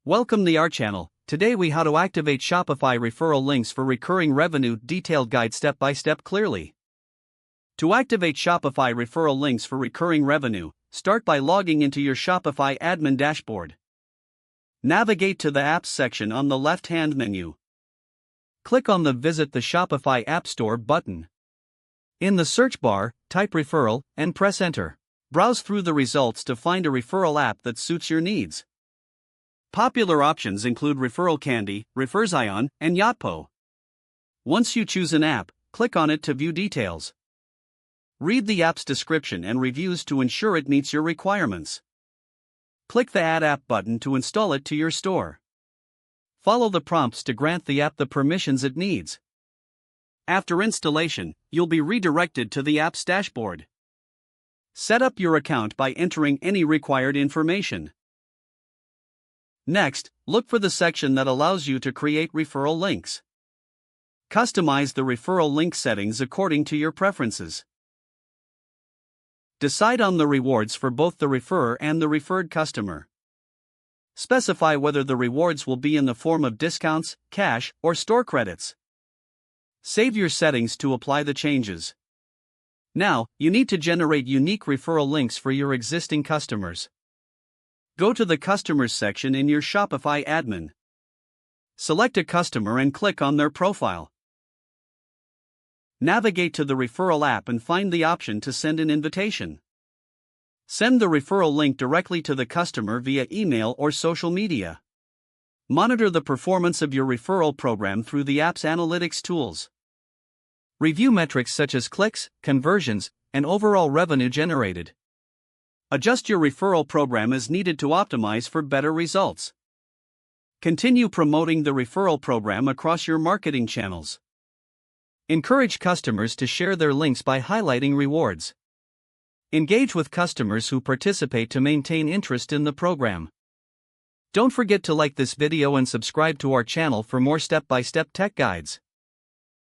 Welcome to our channel. Today we how to activate Shopify referral links for recurring revenue detailed guide step by step clearly. To activate Shopify referral links for recurring revenue, start by logging into your Shopify admin dashboard. Navigate to the Apps section on the left-hand menu. Click on the Visit the Shopify App Store button. In the search bar, type referral and press enter. Browse through the results to find a referral app that suits your needs. Popular options include Referral Candy, Referzion, and Yotpo. Once you choose an app, click on it to view details. Read the app's description and reviews to ensure it meets your requirements. Click the Add App button to install it to your store. Follow the prompts to grant the app the permissions it needs. After installation, you'll be redirected to the app's dashboard. Set up your account by entering any required information. Next, look for the section that allows you to create referral links. Customize the referral link settings according to your preferences. Decide on the rewards for both the referrer and the referred customer. Specify whether the rewards will be in the form of discounts, cash, or store credits. Save your settings to apply the changes. Now, you need to generate unique referral links for your existing customers. Go to the Customers section in your Shopify admin. Select a customer and click on their profile. Navigate to the referral app and find the option to send an invitation. Send the referral link directly to the customer via email or social media. Monitor the performance of your referral program through the app's analytics tools. Review metrics such as clicks, conversions, and overall revenue generated. Adjust your referral program as needed to optimize for better results. Continue promoting the referral program across your marketing channels. Encourage customers to share their links by highlighting rewards. Engage with customers who participate to maintain interest in the program. Don't forget to like this video and subscribe to our channel for more step-by-step tech guides.